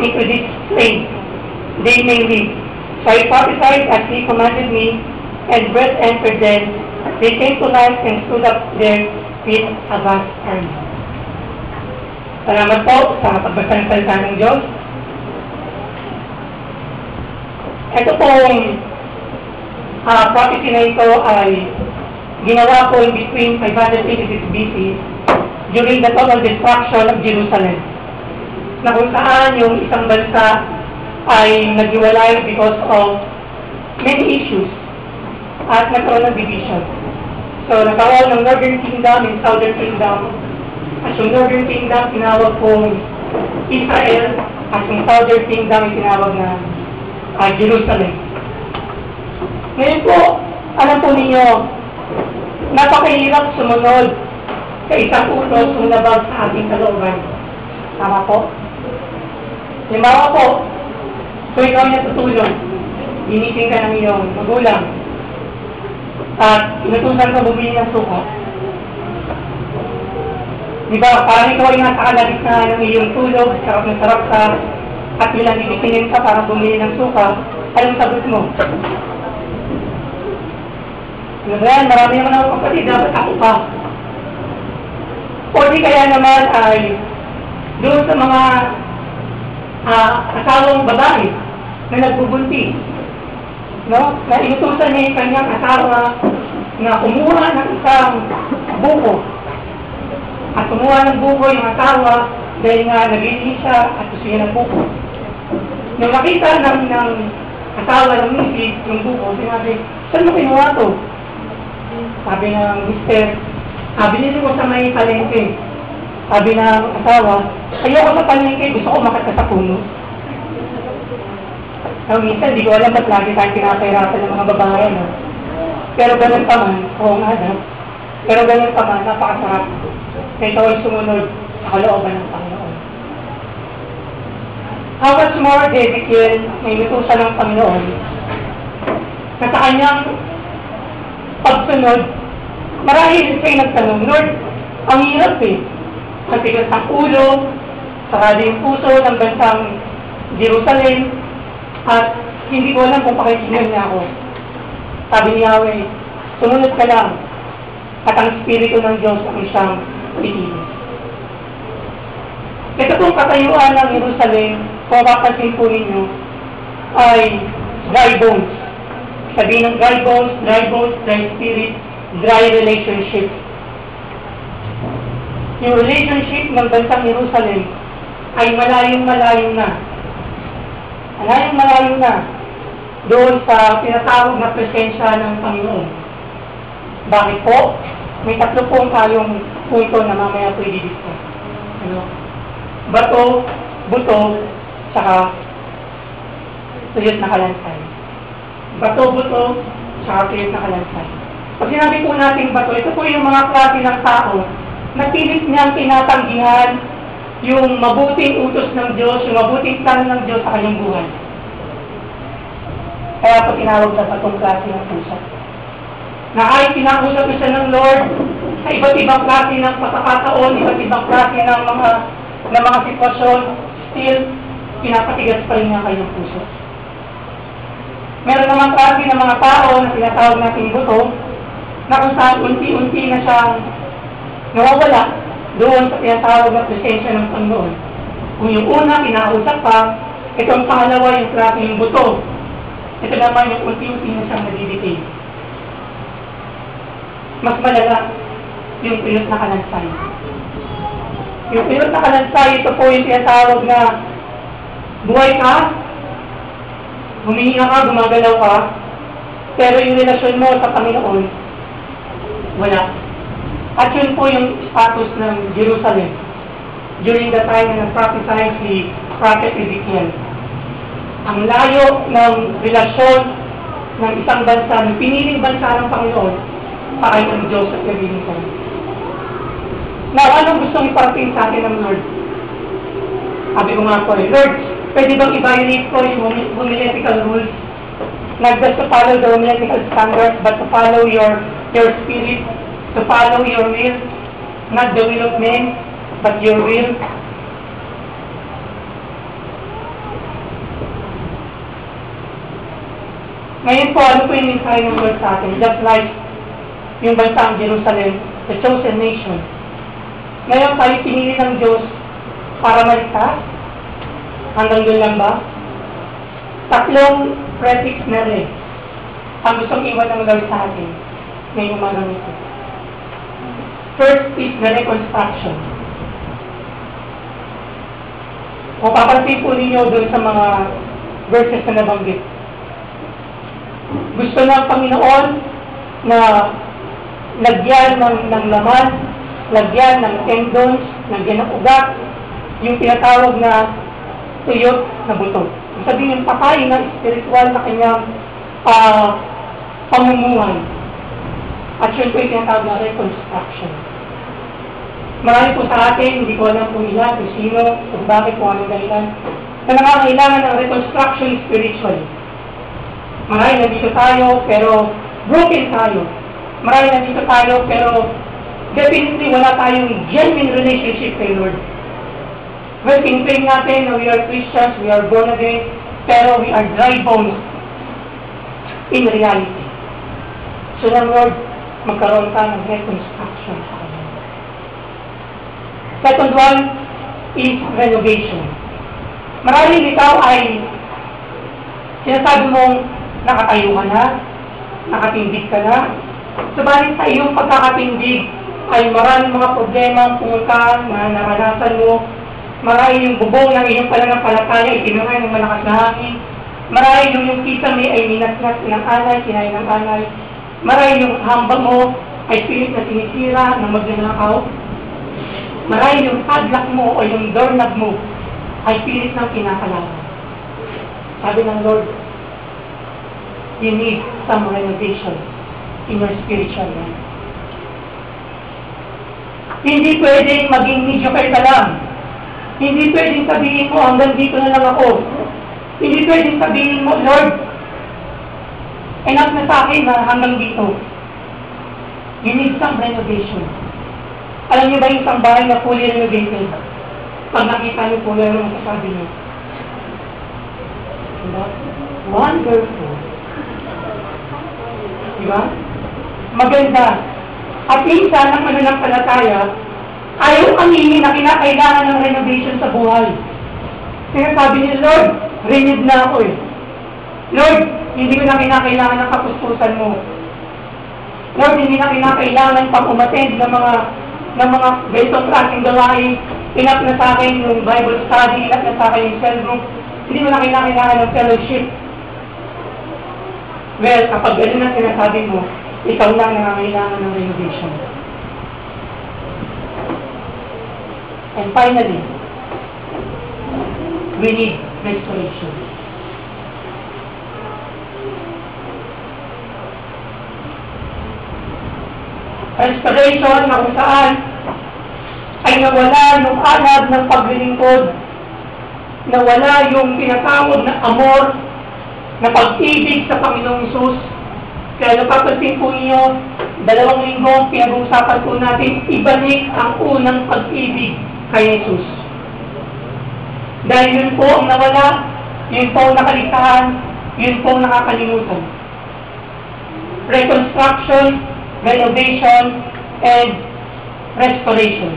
into this place they may live. So I prophesied as he commanded me, and breath entered them. They came to life and stood up there with a vast army. Salamat po sa pagbasa ng salita ng Diyos. Ito pong prophecy na ito ay ginawa po in between 586 BC during the total destruction of Jerusalem, na kung saan yung isang bansa ay naghiwalay because of many issues at nagkaroon ng division. So, nagkaroon ng Northern Kingdom and Southern Kingdom. At yung Northern Kingdom, tinawag pong Israel, at yung Southern Kingdom ay tinawag na Jerusalem. Ngayon po, alam po ninyo, napakahirap sumunod sa isang utos kung labag sa ating kalooban. Tama po? Halimbawa po, kung ikaw niya tutulong, giniting ka ng iyong magulang, at inutusan ka bumili ng suka. Diba, parang ikaw ay nasa kalagitnaan ng iyong tulog, sarap na sarap ka, at bilang ibiginin ka para bumili ng suka, anong sagot mo? Ngayon, marami naman ako kapatid, dapat ako pa. O di kaya naman ay doon sa mga asawang babae na nagbubuntis, no? Na inutusan niya yung kanyang asawa na kumuha ng isang buko. At kumuha ng buko yung asawa dahil nga nabili siya at gusto niya ng buko. Nung nakita ng asawa ng misis yung buko, sinabi, saan mo kinuha to? Sabi ng mister, binili ko sa may palengke. Sabi ng asawa, ayoko sa palengke, gusto ko makita sa puno. So, minsan, di ko alam ba't lagi tayong pinapahirapan ng mga babae, no? Pero ganun pa man, oo nga, no? Pero ganun pa man, napakasarap. Kaya ito ay sumunod sa kalooban ng Panginoon. How much more Ezekiel na inutusan ng Panginoon na sa kanyang pagsunod, marahil kayo nagtanong, Lord, ang hirap eh. Ang tigas ng ulo, saka yung puso ng bansang Jerusalem, at hindi ko alam kung pakikinggan niya ako. Sabi ni Yahweh, sumunod ka lang, at ang Espiritu ng Diyos ang siyang pipili. Ito pong katayuan ng Jerusalem, kung kapansin po ninyo, ay dry bones. Sabihin ng dry bones, dry spirit, dry relationship. Yung relationship ng bansang Jerusalem ay malayong-malayo na. Malayong-malayo na doon sa tinatawag na presensya ng Panginoon. Bakit po? May tatlo pong tayong punto na mamaya po i-discuss. Ano? Bato, buto, saka tuyot na kalansay. Bato, buto, saka tuyot na kalansay. Pag sinabi po natin bato, ito po yung mga klase ng tao na pilit niyang tinatanggihan yung mabuting utos ng Diyos, yung mabuting plano ng Diyos sa kanyang buhay. Kaya po tinawag na sa itong klase ng puso. Na ay pinakusap siya ng Lord sa iba't ibang klase ng pagkakataon, iba't ibang klase ng mga sitwasyon, still, pinapatigas pa rin niya kanyang puso. Meron naman klase ng mga tao na tinatawag natin buto, na kung saan unti-unti na siyang nawawala doon sa tinatawag na presensya ng Panginoon. Kung yung una, kinausap pa, itong pangalawa yung klase yung buto. Ito naman yung unti-unti na siyang nadidikay. Mas malala yung pilot na kalansay. Yung pilot na kalansay, ito po yung tinatawag na buhay ka, humihinga ka, gumagalaw ka, pero yung relasyon mo sa Panginoon, wala. At yun po yung status ng Jerusalem during the time na nag-prophesy si Prophet Ezekiel. Ang layo ng relasyon ng isang bansa, ng piniling bansa ng Panginoon, para ng Diyos at gawin ko. Now, anong gustong iparating sa atin ng Lord? Sabi ko nga po, Lord, pwede bang i-violate ko yung homiletical rules? Not just to follow the homiletical standards, but to follow your spirit, to follow your will, not the will of men, but your will. Ngayon po, ano po yung mensahe ng Lord sa atin? Just like yung bansang Jerusalem, the chosen nation. Ngayon tayo pinili ng Diyos para maligtas. Hanggang doon lang ba? Tatlong prefix na rin ang gustong iwan ng Lord sa atin ngayong umagang ito. First is the reconstruction. Kung papansin po ninyo doon sa mga verses na nabanggit, gusto ng Panginoon na lagyan ng laman, lagyan ng tendons, lagyan ng ugat, yung tinatawag na tuyot na buto. Sabihin, pakain ng spiritual na kanyang pamumuhay. At yun po yung tinatawag na reconstruction. Marami po sa atin, hindi ko alam kung ilan, kung sino, kung bakit, kung anong dahilan, na nangangailangan ng reconstruction spiritually. Marami nandito tayo, pero broken tayo. Marami nandito tayo, pero definitely wala tayong genuine relationship kay Lord. Well, pinipray natin na we are Christians, we are born again, pero we are dry bones in reality. So na Lord, magkaroon ka ng reconstruction sa kanya. Second one is renovation. Maraming ikaw ay sinasabi mong nakatayo ka na, nakatindig ka na. Subalit sa iyong pagkakatindig ay maraming mga problema pumunta na naranasan mo. Marami yung bubong ng iyong pananampalataya ay tinangay ng malakas na hangin. Marami yung kisame ay minasnas ng anay, kinain ng anay. Marami yung hamba mo ay pilit na sinisira ng magnanakaw. Marami yung padlock mo o yung doorknob mo ay pilit ng kinakalaman. Sabi ng Lord, you need some renovation in your spiritual life. Hindi pwedeng maging mediocre ka lang. Hindi pwedeng sabihin mo, hanggang dito na lang ako. Hindi pwedeng sabihin mo, Lord, enough na sa akin na hanggang dito. You need some renovation. Alam niyo ba yung isang bahay na fully renovated? Pag nakita niyo po yan, masasabi niyo. Diba? Wonderful. Diba? Maganda. At minsan, ang mananampalataya, ayaw aminin na kinakailangan ng renovation sa buhay. Sinasabi ni Lord, renewed na ako eh. Lord, hindi ko na kinakailangan ng kapuspusan mo. Lord, hindi na kinakailangan pang umattend ng mga ganitong klaseng gawain. Inap na sa akin yung Bible study, inap na sa akin yung cell group. Hindi mo na kinakailangan ng fellowship. Well, kapag ganun na sinasabi mo, ikaw lang nangangailangan ng renovation. And finally, we need restoration. Restoration na kung saan ay nawala yung anad ng paglilingkod, nawala yung tinatawag na amor, na pag-ibig sa Panginoong Hesus. Kaya napapansin po niyo, 2 linggo, pinag-uusapan po natin, ibalik ang unang pag-ibig kay Jesus. Dahil yun po ang nawala, yun po ang nakaligtaan, yun po ang nakakalimutan. Reconstruction, renovation, and restoration.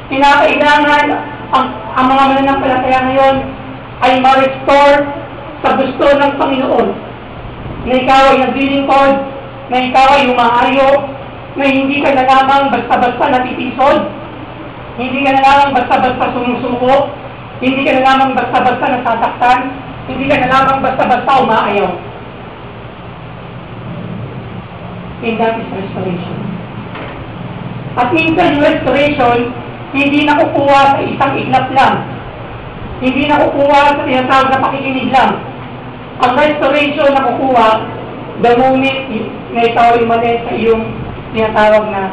Kinakailangan ang mga mananampalataya ngayon ay ma-restore sa gusto ng Panginoon. Na ikaw ay naglilingkod, na ikaw ay umahayo, na hindi ka na lamang basta-basta natitisod, hindi ka na lamang basta-basta sumusuko, hindi ka na lamang basta-basta nasasaktan, hindi ka na lamang basta-basta umaayaw. And that is restoration. At minsan yung restoration, hindi nakukuha sa isang iglap lang. Hindi nakukuha sa tinatawag na pakikinig lang. Ang restoration nakukuha the moment na ikaw ay mali sa iyong tinatawag na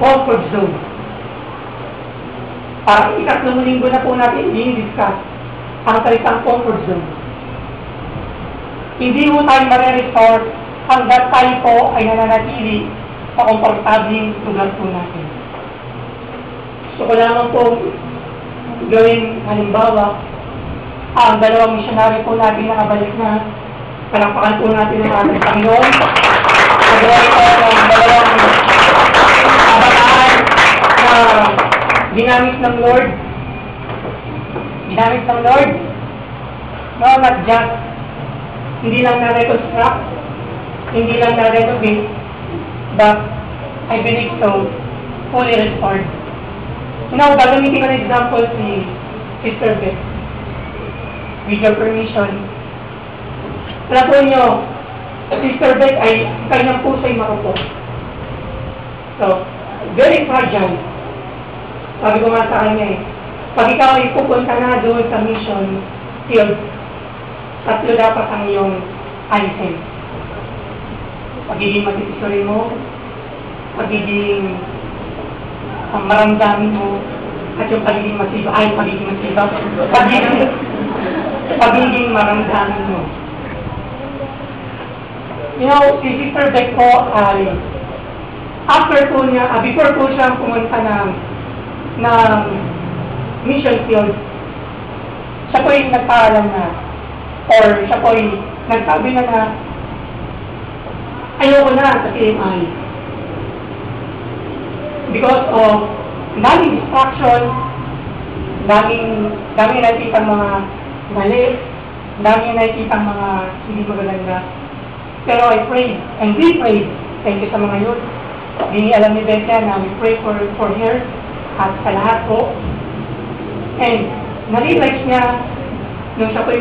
comfort zone. Parang ikatlong linggo na po natin i-discuss ang salitang comfort zone. Hindi mo tayo ma-restore hanggat tayo po ay nananatili sa komportabling lugar po natin. Gusto ko lamang po gawin halimbawa ang dalawang misyonaryo po natin nakabalik na. Palakpakan po natin ang ating Panginoon. Nagawa ito ng dalawang kabataan na ginamit ng Lord. Ginamit ng Lord. No, not just. Hindi lang na-reconstruct, hindi lang na-renovate, but I believe so, fully restored. Now, gagamitin ko na example si Sister Beth. With your permission. Alam po nyo, Sister Beth ay kanyang puso ay marupok. So, very fragile. Sabi ko nga sa kanya pag ikaw ay pupunta na doon sa mission field, tatlo dapat ang iyong alisin. Pagiging matitisorin mo, pagiging maramdamin mo, at yung pagiging masiba, pagiging maramdamin mo. You know, si Sister Beck po ay, after po niya, before po siya pumunta ng mission field, siya po yung nagpaalam na, or siya po yung nagsabi na ayoko na sa CMI. Because of daming distraction, daming nakikita mga mali, daming nakikita mga hindi magaganda. Pero I prayed, and we prayed, thank you sa mga youth. Hindi alam ni Becca na we pray for her at sa lahat po. And na-realize niya nung siya po